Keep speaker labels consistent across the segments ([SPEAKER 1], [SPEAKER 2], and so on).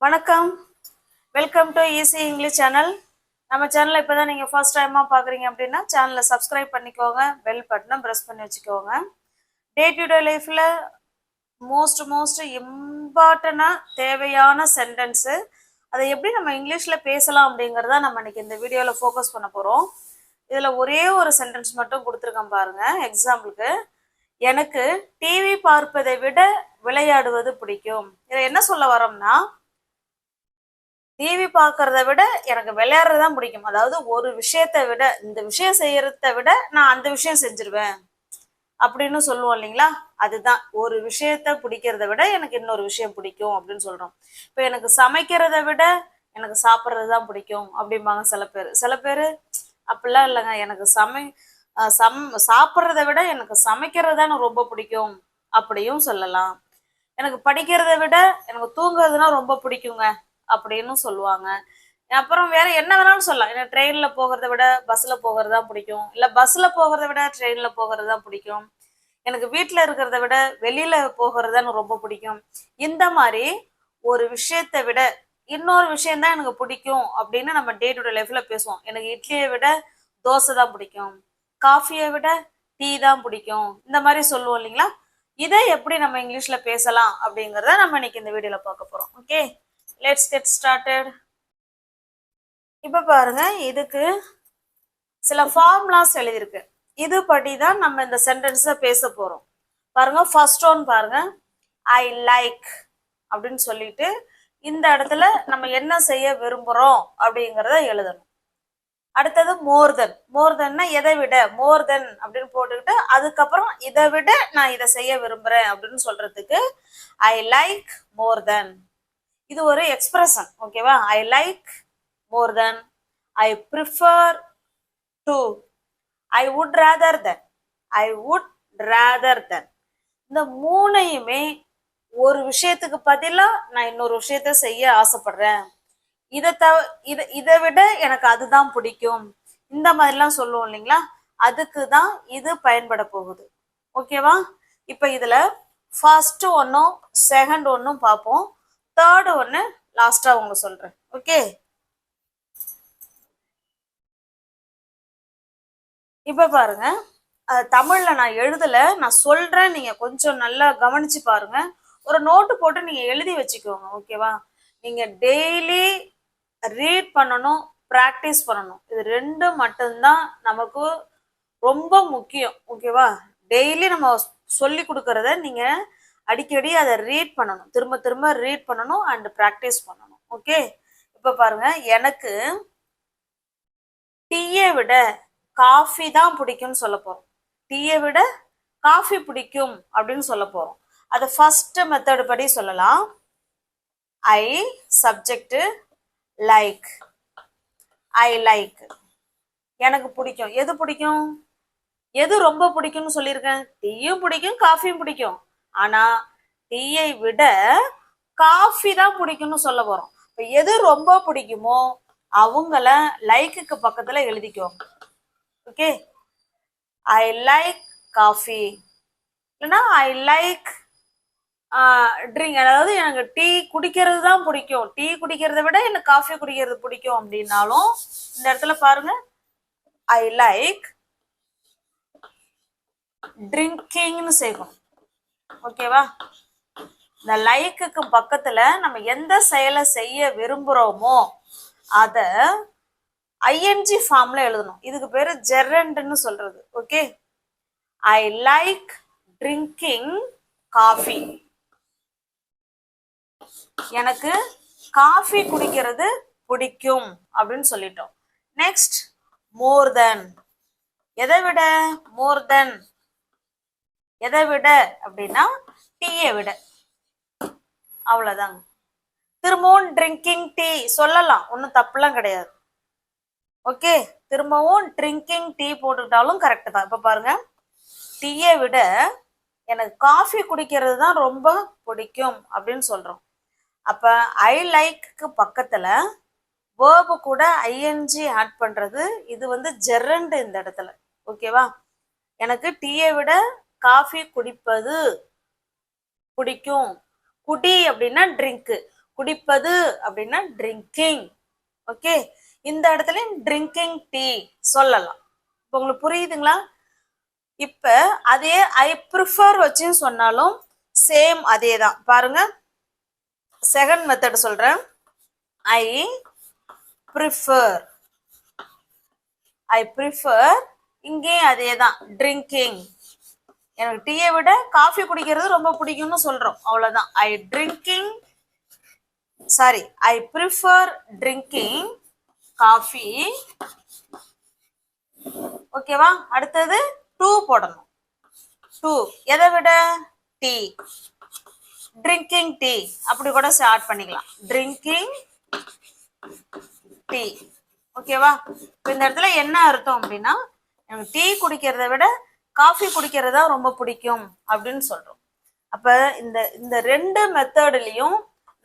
[SPEAKER 1] வணக்கம். Welcome to easy English channel. நம்ம சேனலை இப்போ தான் நீங்கள் ஃபர்ஸ்ட் டைமாக பார்க்குறீங்க அப்படின்னா சேனலை சப்ஸ்கிரைப் பண்ணிக்கோங்க, பெல் பட்டனை ப்ரெஸ் பண்ணி வச்சுக்கோங்க. டே டு டே லைஃப்பில் மோஸ்ட் இம்பார்ட்டண்டாக தேவையான சென்டென்ஸு அதை எப்படி நம்ம இங்கிலீஷில் பேசலாம் அப்படிங்கிறத நம்ம இன்னைக்கு இந்த வீடியோவில் ஃபோக்கஸ் பண்ண போகிறோம். இதில் ஒரே ஒரு சென்டென்ஸ் மட்டும் கொடுத்துருக்கேன் பாருங்கள். எக்ஸாம்பிளுக்கு, எனக்கு டிவி பார்ப்பதை விட விளையாடுவது பிடிக்கும். இதை என்ன சொல்ல வரோம்னா, டிவி பார்க்கறத விட எனக்கு விளையாடுறது தான் பிடிக்கும். அதாவது ஒரு விஷயத்தை விட, இந்த விஷயம் செய்யறத விட நான் அந்த விஷயம் செஞ்சிருவேன் அப்படின்னு சொல்லுவோம் இல்லைங்களா? அதுதான், ஒரு விஷயத்த பிடிக்கிறத விட எனக்கு இன்னொரு விஷயம் பிடிக்கும் அப்படின்னு சொல்றோம். இப்போ எனக்கு சமைக்கிறத விட எனக்கு சாப்பிட்றது தான் பிடிக்கும் அப்படிம்பாங்க சில பேர் அப்படிலாம் இல்லைங்க, எனக்கு சாப்பிட்றத விட எனக்கு சமைக்கிறது தான் ரொம்ப பிடிக்கும் அப்படியும் சொல்லலாம். எனக்கு படிக்கிறத விட எனக்கு தூங்குறதுனா ரொம்ப பிடிக்குங்க அப்படின்னு சொல்லுவாங்க. அப்புறம் வேற என்ன வேணாலும் சொல்லலாம். எனக்கு ட்ரெயின்ல போகிறத விட பஸ்ல போகிறது தான் பிடிக்கும், இல்லை பஸ்ல போகிறத விட ட்ரெயின்ல போகிறது தான் பிடிக்கும், எனக்கு வீட்டில் இருக்கிறத விட வெளியில போகிறது தான் ரொம்ப பிடிக்கும். இந்த மாதிரி ஒரு விஷயத்தை விட இன்னொரு விஷயம்தான் எனக்கு பிடிக்கும் அப்படின்னு நம்ம டே டு டே லைஃப்ல பேசுவோம். எனக்கு இட்லியை விட தோசை தான் பிடிக்கும், காஃபியை விட டீ தான் பிடிக்கும், இந்த மாதிரி சொல்லுவோம் இல்லைங்களா? இதை எப்படி நம்ம இங்கிலீஷ்ல பேசலாம் அப்படிங்கிறத நம்ம இன்னைக்கு இந்த வீடியோல பார்க்க போறோம். Okay, let's get started. இப்போ பாருங்க, இதுக்கு சில ஃபார்முலாஸ் எழுதியிருக்கு. இது படி தான் நம்ம இந்த சென்டென்ஸை பேச போறோம். பாருங்க, ஃபர்ஸ்ட் ஒன் பாருங்க, ஐ லைக் அப்படின்னு சொல்லிட்டு இந்த இடத்துல நம்ம என்ன செய்ய விரும்புறோம் அப்படிங்கிறத எழுதணும். அடுத்தது மோர் தென். மோர் தென்னா எதை விட, மோர் தென் அப்படின்னு போட்டுக்கிட்டு அதுக்கப்புறம் இதை விட நான் இதை செய்ய விரும்புறேன் அப்படின்னு சொல்றதுக்கு ஐ லைக் மோர் தென். இது ஒரு எக்ஸ்பிரஷன். ஓகேவா? I like more than, I prefer to, I would rather than, I would rather than. இந்த மூணையுமே ஒரு விஷயத்துக்கு பதிலாக நான் இன்னொரு விஷயத்த செய்ய ஆசைப்படுறேன், இதை விட எனக்கு அதுதான் பிடிக்கும், இந்த மாதிரிலாம் சொல்லுவோம் இல்லைங்களா? அதுக்கு தான் இது பயன்பட போகுது. ஓகேவா? இப்போ இதுல ஃபர்ஸ்ட் ஒன்னும் செகண்ட் ஒன்னும் பார்ப்போம், தேர்டு ஒன்னு லாஸ்டா உங்க சொல்றேன். ஓகே, இப்ப பாருங்க, தமிழ்ல நான் எழுதல, நான் சொல்றேன், நீங்க கொஞ்சம் நல்லா கவனிச்சு பாருங்க. ஒரு நோட்டு போட்டு நீங்க எழுதி வச்சுக்கோங்க. ஓகேவா? நீங்க டெய்லி ரீட் பண்ணணும், ப்ராக்டிஸ் பண்ணணும். இது ரெண்டு மட்டும்தான் நமக்கு ரொம்ப முக்கியம். ஓகேவா? டெய்லி நம்ம சொல்லி கொடுக்கறத நீங்க அடிக்கடி அதை ரீட் பண்ணணும், திரும்ப திரும்ப ரீட் பண்ணணும் அண்ட் ப்ராக்டிஸ் பண்ணணும். ஓகே, இப்ப பாருங்க, எனக்கு டீயை விட காஃபி தான் பிடிக்கும்னு சொல்ல போறோம். டீயை விட காஃபி பிடிக்கும் அப்படின்னு சொல்ல போறோம். அது ஃபர்ஸ்ட் மெத்தட் படி சொல்லலாம். ஐ சப்ஜெக்ட் லைக், ஐ லைக், எனக்கு பிடிக்கும். எது பிடிக்கும்? எது ரொம்ப பிடிக்கும்னு சொல்லியிருக்கேன்? டீயும் பிடிக்கும், காஃபியும் பிடிக்கும். ஆனா டீயை விட காஃபி தான் பிடிக்கும்னு சொல்ல போறோம். இப்போ எது ரொம்ப பிடிக்குமோ அவங்கள லைக்குக்கு பக்கத்துல எழுதிக்குவோம். ஓகே, ஐ லைக் காஃபி, இல்லைன்னா ஐ லைக் ட்ரிங்க். அதாவது எனக்கு டீ குடிக்கிறது தான் பிடிக்கும், டீ குடிக்கிறத விட எனக்கு காஃபி குடிக்கிறது பிடிக்கும் அப்படின்னாலும் இந்த இடத்துல பாருங்க, ஐ லைக் ட்ரிங்கிங்னு சேர்க்கணும். ஓகேவா? இந்த லைக்குக்கு பக்கத்துல நம்ம எந்த செயலை செய்ய விரும்புறோமோ அத ஐஎன்ஜி ஃபார்ம்ல எழுதணும். இதுக்கு பேரு ஜெரண்ட்னு சொல்றது. Okay, I like drinking coffee, எனக்கு காஃபி குடிக்கிறது பிடிக்கும் அப்படின்னு சொல்லிட்டோம். நெக்ஸ்ட், மோர் தென். எதை விட? மோர் தென் எதை விட அப்படின்னா டீயை விட. அவ்வளவுதாங்க. திரும்பவும் ட்ரிங்கிங் டீ சொல்லலாம், ஒன்றும் தப்புலாம் கிடையாது. ஓகே, திரும்பவும் ட்ரிங்கிங் டீ போட்டுக்கிட்டாலும் கரெக்ட் தான். இப்ப பாருங்க, டீயை விட எனக்கு காஃபி குடிக்கிறது தான் ரொம்ப பிடிக்கும் அப்படின்னு சொல்றோம். அப்ப ஐ லைக்கு பக்கத்துல வேர்பு கூட ஐஎன்ஜி ஆட் பண்றது, இது வந்து ஜெரண்ட் இந்த இடத்துல. ஓகேவா? எனக்கு டீயை விட காஃபி குடிப்பது பிடிக்கும். குடி அப்படின்னா ட்ரிங்க், குடிப்பது அப்படின்னா ட்ரிங்கிங். ஓகே, இந்த இடத்துல ட்ரிங்கிங் டீ சொல்லலாம். இப்போ உங்களுக்கு புரியுதுங்களா? இப்ப அதே ஐ ப்ரிஃபர் வச்சு சொன்னாலும் சேம் அதே தான். பாருங்க, செகண்ட் மெத்தட் சொல்றேன். ஐ ப்ரிஃபர், ஐ ப்ரிஃபர், இங்கேயும் அதே தான், ட்ரிங்கிங். எனக்கு டீயை விட காஃபி குடிக்கிறது ரொம்ப பிடிக்கும்னு சொல்றோம், அவ்வளவுதான். I drinking, sorry, I prefer drinking coffee. ஓகேவா? அடுத்தது டூ போடணும். டூ எதை விட? டீ, ட்ரிங்கிங் டீ அப்படி கூட ஸ்டார்ட் பண்ணிக்கலாம், ட்ரிங்கிங் டீ. ஓகேவா? இப்போ இந்த இடத்துல என்ன அர்த்தம் அப்படின்னா, எனக்கு டீ குடிக்கிறத விட காஃபி குடிக்கிறதா ரொம்ப பிடிக்கும் அப்படின்னு சொல்றோம். அப்ப இந்த இந்த ரெண்டு மெத்தட்லயும்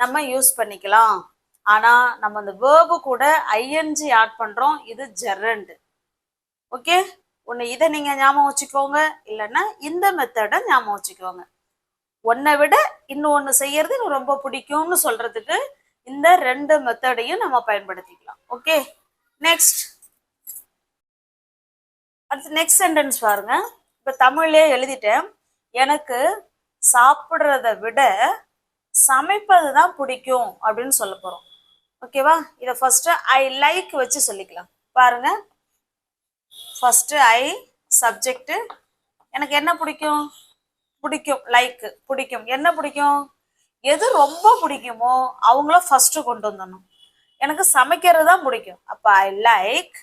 [SPEAKER 1] நம்ம யூஸ் பண்ணிக்கலாம். ஆனா நம்ம அந்த வேர்பு கூட ஐஎன்ஜி ஆட் பண்றோம், இது ஜெரண்ட். ஓகே, ஒன்னு இதை நீங்க ஞாபகம் வச்சுக்கோங்க, இல்லைன்னா இந்த மெத்தடை ஞாபகம் வச்சுக்கோங்க. ஒன்னை விட இன்னொன்னு செய்யறது எனக்கு ரொம்ப பிடிக்கும்னு சொல்றதுக்கு இந்த ரெண்டு மெத்தடையும் நம்ம பயன்படுத்திக்கலாம். ஓகே, நெக்ஸ்ட், அடுத்து நெக்ஸ்ட் சென்டென்ஸ் பாருங்க. இப்ப தமிழ்லயே எழுதிட்டேன். எனக்கு சாப்பிடுறத விட சமைப்பது தான் பிடிக்கும் அப்படின்னு சொல்ல போறோம். ஓகேவா? இதை ஃபர்ஸ்ட் ஐ லைக் வச்சு சொல்லிக்கலாம். பாருங்க, ஃபர்ஸ்ட் ஐ சப்ஜெக்ட், எனக்கு என்ன பிடிக்கும்? பிடிக்கும், லைக், பிடிக்கும். என்ன பிடிக்கும்? எது ரொம்ப பிடிக்குமோ அவங்கள ஃபர்ஸ்ட் கொண்டு வந்துடணும். எனக்கு சமைக்கிறது தான் பிடிக்கும். அப்ப ஐ லைக்,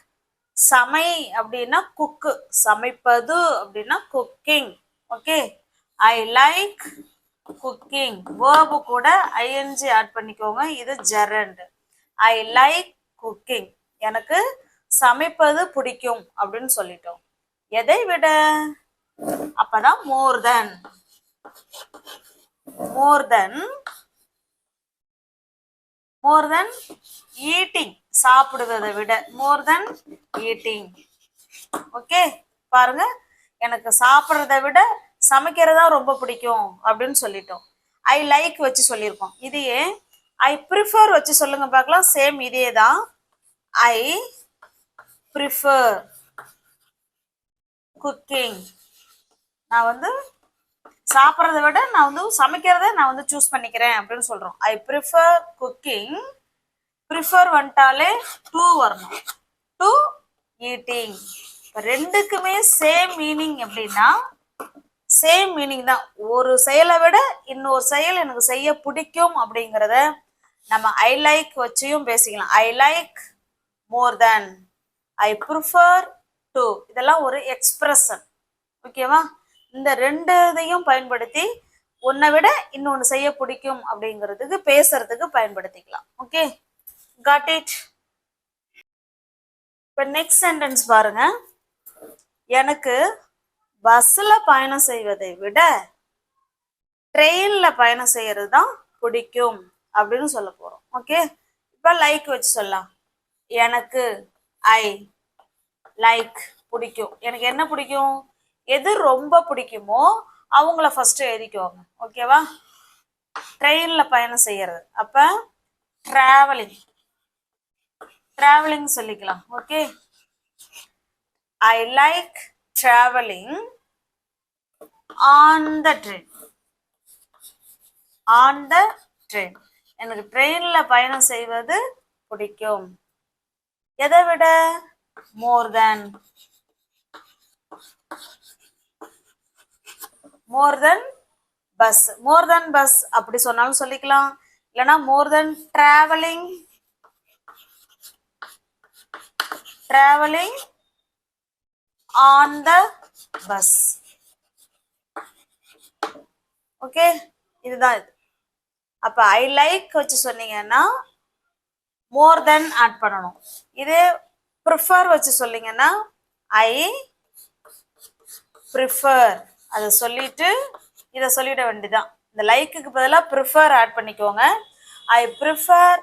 [SPEAKER 1] சமை அப்படின்னா குக்கு, சமைப்பது அப்படின்னா cooking. Okay, I like cooking. Verb கூட ஐஎன்ஜி ஆட் பண்ணிக்கோங்க, இது ஜெரண்ட். ஐ லைக் குக்கிங், எனக்கு சமைப்பது பிடிக்கும் அப்படின்னு சொல்லிட்டோம். எதை விட? அப்பதான் மோர் தென், மோர் தென், மோர் தென் ஈட்டிங், சாப்பிடுவதை விட, மோர் தென் ஈட்டிங். ஓகே, பாருங்க, எனக்கு சாப்பிட்றத விட சமைக்கிறதா ரொம்ப பிடிக்கும் அப்படின்னு சொல்லிட்டோம். ஐ லைக் வச்சு சொல்லியிருக்கோம். இதையே ஐ ப்ரிஃபர் வச்சு சொல்லுங்க பார்க்கலாம். சேம் இதே தான். ஐ ப்ரிஃபர் குக்கிங், நான் வந்து சாப்பிட்றத விட நான் வந்து சமைக்கிறத நான் வந்து சூஸ் பண்ணிக்கிறேன் அப்படின்னு சொல்றோம். I prefer cooking. ப்ரிஃபர் வந்துட்டாலே டூ வரணும், டு ஈட்டிங். ரெண்டுக்குமே சேம் மீனிங் எப்படின்னா, சேம் மீனிங் தான். ஒரு செயலை விட இன்னொரு செயல் எனக்கு செய்ய பிடிக்கும் அப்படிங்கிறத நம்ம ஐ லைக் வச்சியும் பேசிக்கலாம். ஐ like more than, I prefer to, இதெல்லாம் ஒரு எக்ஸ்பிரஷன். ஓகேவா? இந்த ரெண்டு இதையும் பயன்படுத்தி ஒன்னை விட இன்னொன்னு செய்ய பிடிக்கும் அப்படிங்கிறதுக்கு பேசுறதுக்கு பயன்படுத்திக்கலாம். Okay, got it? இப்ப நெக்ஸ்ட் சென்டென்ஸ் பாருங்க. எனக்கு பஸ்ல பயணம் செய்வதை விட ட்ரெயின்ல பயணம் செய்யறது தான் பிடிக்கும் அப்படின்னு சொல்ல போறோம். ஓகே, இப்ப லைக் வச்சு சொல்லலாம். எனக்கு ஐ லைக் பிடிக்கும். எனக்கு என்ன பிடிக்கும்? எது ரொம்ப பிடிக்குமோ அவங்கள ஃபர்ஸ்ட் எழுதிக்குவாங்க. ஓகேவா? ட்ரெயின்ல பயணம் செய்யறது, அப்ப டிராவலிங், டிராவலிங் சொல்லிக்கலாம். Okay, I like travelling on the train, on the train, எனக்கு ட்ரெயின்ல பயணம் செய்வது பிடிக்கும். எதை விட? மோர் தென், மோர் தென் பஸ். மோர் தென் பஸ் அப்படி சொன்னாலும் சொல்லிக்கலாம், இல்லைன்னா more than travelling, travelling on the bus. Okay, இதுதான் இது. அப்ப ஐ லைக் வச்சு சொன்னீங்கன்னா மோர் தென் ஆட் பண்ணணும். இதே ப்ரிஃபர் வச்சு சொன்னீங்கன்னா ஐ ப்ரிஃபர், அதை சொல்லிட்டு இதை சொல்லிட வேண்டியதான். இந்த லைக்குக்கு பதிலாக ப்ரிஃபர் ஆட் பண்ணிக்கோங்க. I prefer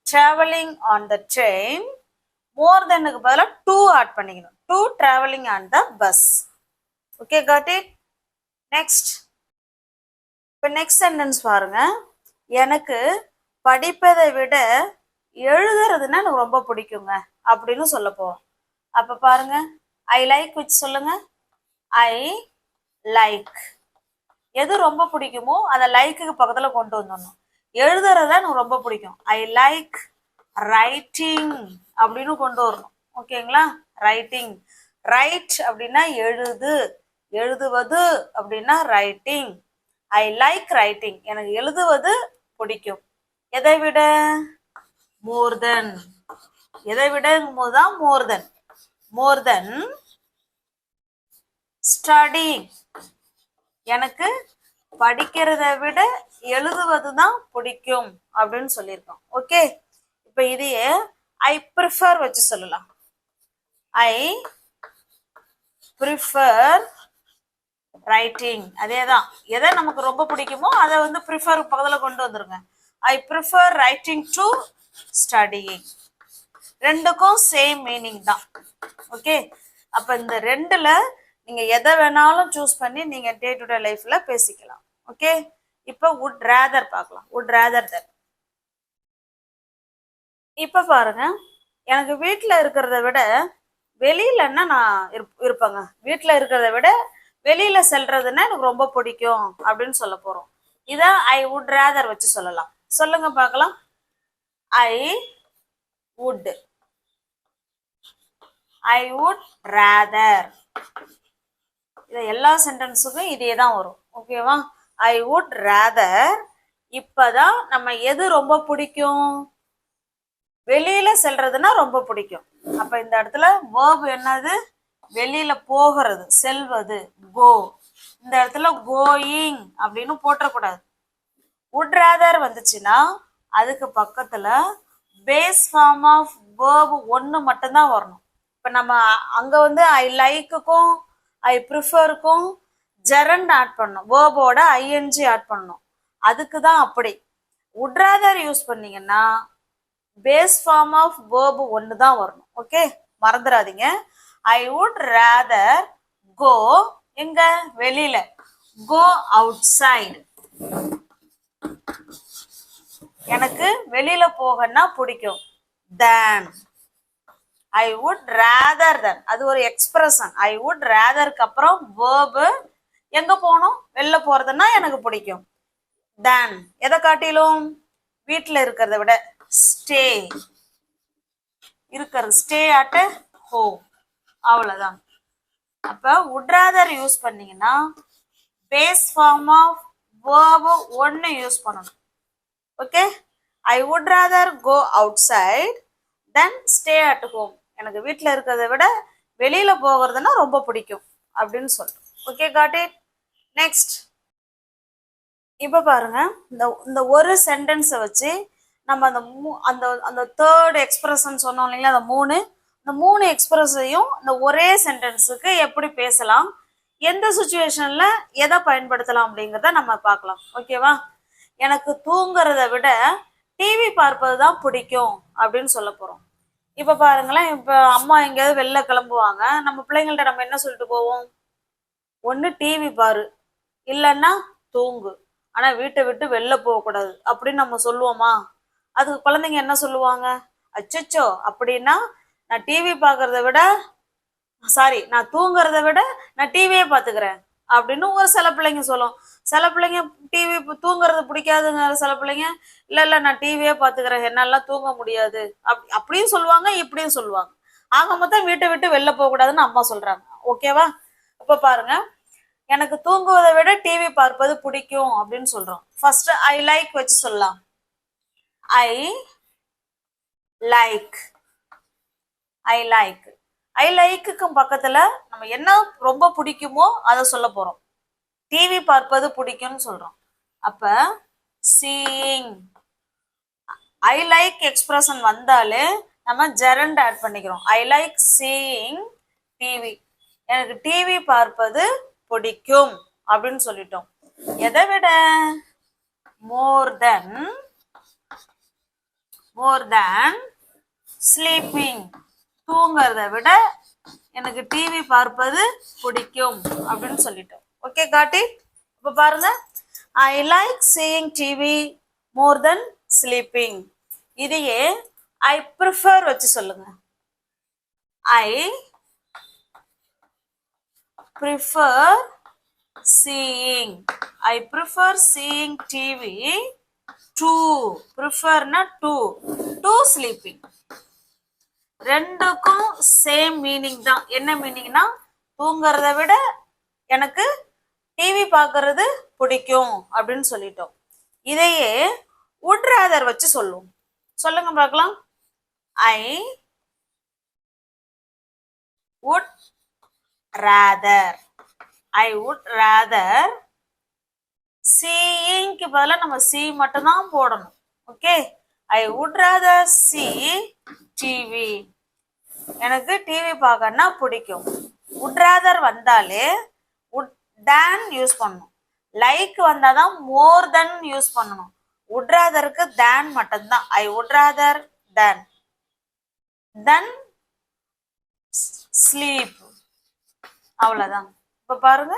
[SPEAKER 1] travelling on the train. More தென்னுக்கு பதிலாக டூ ஆட் பண்ணிக்கணும், to travelling on the bus. Okay, got it? Next, இப்போ நெக்ஸ்ட் சென்டென்ஸ் பாருங்க. எனக்கு படிப்பதை விட எழுதுறதுன்னா எனக்கு ரொம்ப பிடிக்குங்க அப்படின்னு சொல்ல போறோம். அப்ப பாருங்க, ஐ லைக் வச்சு சொல்லுங்க. I like. எது ரொம்ப பிடிக்குமோ அதை லைக்குக்கு பக்கத்துல கொண்டு வந்துடணும். எழுதுறதா எனக்கு ரொம்ப பிடிக்கும். ஐ லைக் ரைட்டிங் அப்படின்னு கொண்டு வரணும். ஓகேங்களா? ரைட்டிங். ரைட் அப்படின்னா எழுது, எழுதுவது அப்படின்னா ரைட்டிங். I like writing. எனக்கு எழுதுவது பிடிக்கும். எதை விட? மோர் தென். எதை விடங்கும் போதுதான் மோர் தென். மோர் தென் ஸ்டடி. எனக்கு படிக்கிறத விட எழுதுவது தான் பிடிக்கும் அப்படின்னு சொல்லியிருக்கோம். ஓகே, இப்ப இதையே ஐ ப்ரிஃபர் வச்சு சொல்லலாம். I prefer writing. அதேதான், எதை நமக்கு ரொம்ப பிடிக்குமோ அதை வந்து ப்ரிஃபர் பக்கத்துல கொண்டு வந்துருங்க. I prefer writing to studying. ரெண்டுக்கும் சேம் மீனிங் தான். ஓகே, அப்ப இந்த ரெண்டுல நீங்க எதை வேணாலும் சூஸ் பண்ணி நீங்க டே டு டே லைஃப்ல பேசிக்கலாம். ஓகே, இப்ப வுட் ரேதர் பார்க்கலாம். வுட் ரேதர் தென். இப்ப பாருங்க, எனக்கு வீட்டுல இருக்கிறத விட வெளியிலன்னா நான் இருப்பேங்க. வீட்டுல இருக்கிறத விட வெளியில செல்றதுன்னா எனக்கு ரொம்ப பிடிக்கும் அப்படின்னு சொல்ல போறோம். இத ஐ வுட் ரேதர் வச்சு சொல்லலாம். சொல்லுங்க பார்க்கலாம். I would. I would rather. இது எல்லா சென்டென்ஸுக்கும் இதே தான் வரும். ஓகேவா? ஐ வுட் ரேதர். இப்பதான் நம்ம எது ரொம்ப பிடிக்கும்? வெளியில செல்றதுன்னா ரொம்ப பிடிக்கும். அப்ப இந்த இடத்துல வேர்ப் என்னது? வெளியில போகிறது, செல்வது, கோ. இந்த இடத்துல கோயிங் அப்படின்னு போட்டக்கூடாது. வுட் ரேதர் வந்துச்சுன்னா அதுக்கு பக்கத்துல பேஸ் ஃபார்ம் ஆஃப் வேர்ப் ஒன்னு மட்டும்தான் வரணும். இப்ப நம்ம அங்க வந்து ஐ லைக்குக்கும் ஐ ப்ரிஃபருக்கும் ஜெரண்ட் ஆட் பண்ணணும், வேர்போட ஐஎன்ஜி ஆட் பண்ணணும். அதுக்கு தான் அப்படி. வுட் ரேதர் யூஸ் பண்ணீங்கன்னா பேஸ் ஃபார்ம் ஆஃப் வேர்ப் ஒன்னு தான் வரணும். ஓகே, மறந்துடாதீங்க. I would rather go. எங்க? வெளியில. Go outside. எனக்கு வெளியில போகன்னா பிடிக்கும். Then. I would rather than. அது ஒரு எக்ஸ்பிரஷன். ஐ வுட் ரேதருக்கு அப்புறம் வேர்பு எங்க போகணும்? வெளில போறதுன்னா எனக்கு பிடிக்கும். தேன் எதை காட்டிலும்? வீட்டுல இருக்கிறத விட. ஸ்டே இருக்கிறது. Stay at home. அவ்வளவுதான். அப்ப வுட் ரேதர் யூஸ் பண்ணீங்கன்னா பேஸ் ஃபார்ம் ஆஃப் வேர்ப் ஒன்னு யூஸ் பண்ணணும். Okay, I would rather go outside than stay at home. எனக்கு வீட்டில் இருக்கிறத விட வெளியில போகிறதுனா ரொம்ப பிடிக்கும் அப்படின்னு சொல்றோம். Okay, got it. நெக்ஸ்ட். இப்ப பாருங்க, இந்த ஒரு சென்டென்ஸை வச்சு நம்ம அந்த அந்த தேர்ட் எக்ஸ்பிரஷன் சொன்னோம் இல்லைங்களா? அந்த மூணு எக்ஸ்பிரஸையும் இந்த ஒரே சென்டென்ஸுக்கு எப்படி பேசலாம், எந்த சுச்சுவேஷன்ல எதை பயன்படுத்தலாம் அப்படிங்கிறத நம்ம பார்க்கலாம். ஓகேவா? எனக்கு தூங்குறத விட டிவி பார்ப்பது தான் பிடிக்கும் அப்படின்னு சொல்ல போறோம். இப்ப பாருங்களேன், இப்ப அம்மா எங்கேயாவது வெளில கிளம்புவாங்க, நம்ம பிள்ளைங்கள்ட்ட நம்ம என்ன சொல்லிட்டு போவோம்? ஒன்னு டிவி பாரு, இல்லைன்னா தூங்கு, ஆனா வீட்டை விட்டு வெளில போகக்கூடாது அப்படின்னு நம்ம சொல்லுவோமா? அதுக்கு குழந்தைங்க என்ன சொல்லுவாங்க? அச்சச்சோ, அப்படின்னா நான் டிவி பார்க்கறத விட நான் தூங்குறத விட நான் டிவியே பார்த்துக்கிறேன் அப்படின்னு ஒரு சில பிள்ளைங்க சொல்லும். சில பிள்ளைங்க டிவி தூங்குறது பிடிக்காதுங்க. சில பிள்ளைங்க இல்ல நான் டிவியே பார்த்துக்கிறேன், என்னாலாம் தூங்க முடியாது அப்படியும் சொல்லுவாங்க, இப்படியும் சொல்லுவாங்க. ஆக மொத்தம் வீட்டை விட்டு வெளில போக கூடாதுன்னு அம்மா சொல்றாங்க. ஓகேவா? இப்ப பாருங்க, எனக்கு தூங்குவதை விட டிவி பார்ப்பது பிடிக்கும் அப்படின்னு சொல்றோம். ஃபர்ஸ்ட் ஐ லைக் வச்சு சொல்லலாம். I like. I like. ஐ லைக்குக்கும் பக்கத்துல நம்ம என்ன ரொம்ப பிடிக்குமோ அதை சொல்ல போறோம். டிவி பார்ப்பது பிடிக்கும்னு சொல்றோம். அப்ப சீயிங். ஐ லைக் எக்ஸ்பிரஷன் வந்தாலே நம்ம ஜெரண்ட் ஆட் பண்ணிக்கிறோம். ஐ லைக் சீயிங் டிவி. எனக்கு டிவி பார்ப்பது பிடிக்கும் அப்படின்னு சொல்லிட்டோம். எதை விட? மோர் தென். மோர் தென் ஸ்லீப்பிங். தூங்குறத விட எனக்கு டிவி பார்ப்பது பிடிக்கும் அப்படின்னு சொல்லிட்டோம். Okay, got it. இப்ப பாருங்க, I like seeing TV more than sleeping. இதையே ஐ ப்ரிஃபர் வச்சு சொல்லுங்க. I prefer seeing. I prefer seeing TV to. ப்ரிஃபர்னா டு ஸ்லீப்பிங். ரெண்டுக்கும் சேம் மீனிங் தான். என்ன மீனிங்னா தூங்குறத விட எனக்கு டிவி பார்க்கறது பிடிக்கும் அப்படின்னு சொல்லிட்டோம். இதையே would rather வச்சு சொல்லுவோம். சொல்லுங்க பார்க்கலாம். ஐ would rather. I would rather. சீயிங்க்கு பதிலாக நம்ம சி மட்டும் தான் போடணும். Okay. I would rather see TV. எனக்கு டிவி பார்க்கறதுனா பிடிக்கும். would rather வந்தாலே would than யூஸ் பண்ணணும். லைக் வந்தாதான் more than யூஸ் பண்ணணும். would ratherக்கு than மட்டும்தான். ஐ would rather than sleep. அவ்வளவுதான். இப்ப பாருங்க.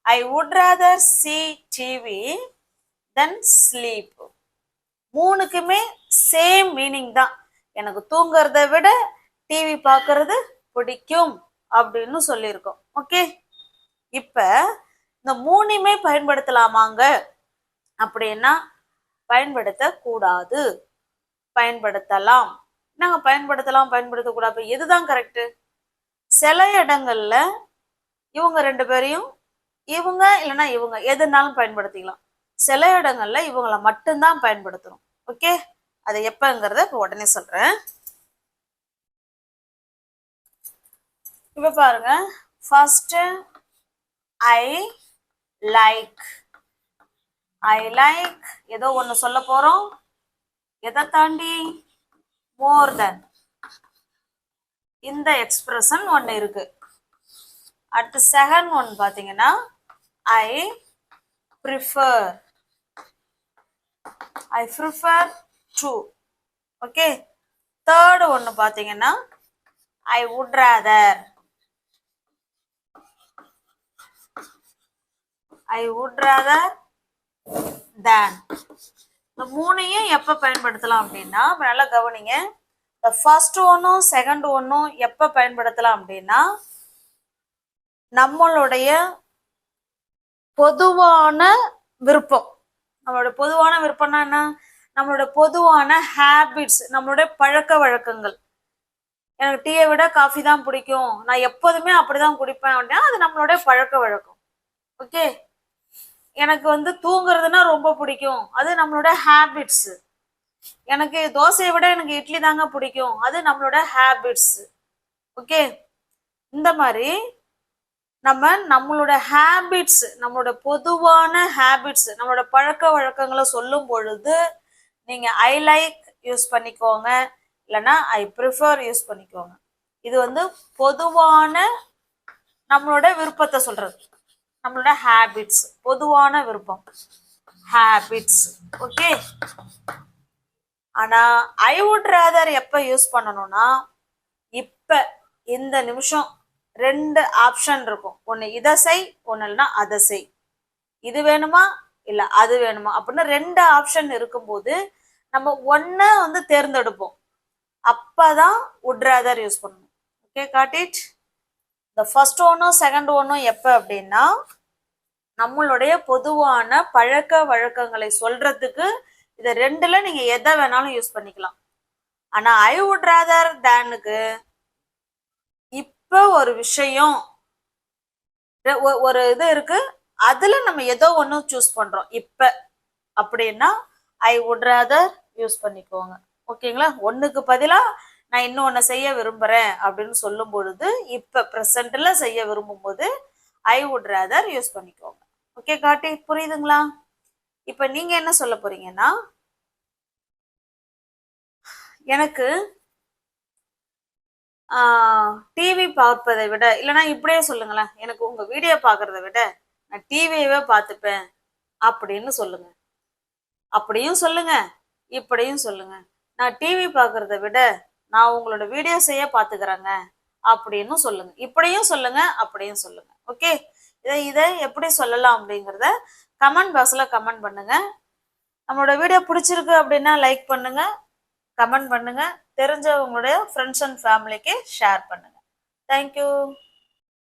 [SPEAKER 1] ஐ would rather see TV than sleep. மூணுக்குமே சேம் மீனிங் தான். எனக்கு தூங்குறத விட டிவி பார்க்கறது பிடிக்கும் அப்படின்னு சொல்லியிருக்கோம். ஓகே. இப்ப இந்த மூணுமே பயன்படுத்தலாமாங்க அப்படின்னா பயன்படுத்த கூடாது. பயன்படுத்தலாம். நாங்க பயன்படுத்தக்கூடாது. எதுதான் கரெக்ட்? சில இடங்கள்ல இவங்க ரெண்டு பேரையும் இவங்க இல்லைன்னா இவங்க எதுனாலும் பயன்படுத்திக்கலாம். சில இடங்கள்ல இவங்கள மட்டும்தான் பயன்படுத்தணும். ஓகே. அது எப்பங்கிறத இப்ப உடனே சொல்றேன். இப்ப பாருங்க. First I like. ஏதோ ஒண்ணு சொல்ல போறோம். எதை தாண்டி? மோர் தென். இந்த எக்ஸ்பிரஷன் ஒண்ணு இருக்கு. அடுத்து செகண்ட் ஒன் பாத்தீங்கன்னா I prefer. I prefer to. Okay. Third ஒன்னு பாத்தீங்கன்னா ஐ would rather. I would rather than. இந்த மூணையும் எப்ப பயன்படுத்தலாம் அப்படின்னா நல்லா கவனிங்க. இந்த ஃபர்ஸ்ட் ஒன்னும் செகண்ட் ஒன்னும் எப்ப பயன்படுத்தலாம் அப்படின்னா நம்மளுடைய பொதுவான விருப்பம். நம்மளோட பொதுவான விருப்பம்னா என்ன? நம்மளோட பொதுவான ஹேபிட்ஸ், நம்மளுடைய பழக்க வழக்கங்கள். எனக்கு டீயை விட காஃபி தான் பிடிக்கும், நான் எப்போதுமே அப்படிதான் குடிப்பேன் அப்படின்னா அது நம்மளுடைய பழக்க வழக்கம். ஓகே. எனக்கு தூங்குறதுன்னா ரொம்ப பிடிக்கும், அது நம்மளோட ஹேபிட்ஸ். எனக்கு தோசையை விட எனக்கு இட்லி தாங்க பிடிக்கும், அது நம்மளோட ஹேபிட்ஸ். ஓகே. இந்த மாதிரி நம்மளோட ஹேபிட்ஸ், நம்மளோட பொதுவான ஹேபிட்ஸ், நம்மளோட பழக்க வழக்கங்களை சொல்லும் பொழுது நீங்க ஐ லைக் யூஸ் பண்ணிக்கோங்க, இல்லைன்னா ஐ ப்ரிஃபர் யூஸ் பண்ணிக்கோங்க. இது பொதுவான நம்மளோட விருப்பத்தை சொல்றது. நம்மளோட ஹேபிட்ஸ், பொதுவான விருப்பம், ஹேபிட்ஸ். ஓகே. ஆனா ஐ வுட் ரேதர் எப்ப யூஸ் பண்ணணும்னா இப்ப இந்த நிமிஷம் ரெண்டு ஆப்ஷன் இருக்கும். ஒன்னு இதை செய், ஒன்னு இல்லைன்னா அதை செய். இது வேணுமா இல்ல அது வேணுமா அப்படின்னு ரெண்டு ஆப்ஷன் இருக்கும்போது நம்ம ஒன்ன தேர்ந்தெடுப்போம். அப்பதான் வுட் ரேதர் யூஸ் பண்ணணும். ஓகே. Got it. இந்த ஃபர்ஸ்ட் ஒன்னும் செகண்ட் ஒன்னும் எப்ப அப்படின்னா நம்மளுடைய பொதுவான பழக்க வழக்கங்களை சொல்றதுக்கு இதை ரெண்டுல நீங்க எதை வேணாலும் யூஸ் பண்ணிக்கலாம். ஆனா ஐ வுட் ரேதர் தேனுக்கு இப்ப ஒரு விஷயம், ஒரு இது இருக்கு, அதுல நம்ம ஏதோ ஒண்ணு சூஸ் பண்றோம் இப்ப அப்படின்னா ஐ வுட் ரேதர் யூஸ் பண்ணிக்கோங்க. ஓகேங்களா. ஒண்ணுக்கு பதிலா நான் இன்னும் ஒன்னு செய்ய விரும்புறேன் அப்படின்னு சொல்லும் பொழுது இப்ப பிரசன்ட்ல செய்ய விரும்பும் போது ஐ வுட் ரேதர் யூஸ் பண்ணிக்கோங்க. ஓகே. காட்டி புரியுதுங்களா? இப்ப நீங்க என்ன சொல்ல போறீங்கன்னா எனக்கு டிவி பார்ப்பதை விட, இல்லைன்னா இப்படியே சொல்லுங்களேன், எனக்கு உங்க வீடியோ பாக்குறத விட நான் டிவியவே பார்த்துப்பேன் அப்படின்னு சொல்லுங்க. அப்படியும் சொல்லுங்க, இப்படியும் சொல்லுங்க. நான் டிவி பாக்குறத விட நான் உங்களோட வீடியோ செய்ய பாத்துக்கிறேங்க அப்படின்னு சொல்லுங்க. இப்படியும் சொல்லுங்க, அப்படியும் சொல்லுங்க. ஓகே. இதை எப்படி சொல்லலாம் அப்படிங்கிறத கமெண்ட் பாக்ஸ்ல கமெண்ட் பண்ணுங்க. நம்மளோட வீடியோ பிடிச்சிருக்கு அப்படின்னா லைக் பண்ணுங்க, கமெண்ட் பண்ணுங்க, தெரிஞ்சவங்களுடைய ஃப்ரெண்ட்ஸ் அண்ட் ஃபேமிலிக்கு ஷேர் பண்ணுங்க. தேங்க்யூ.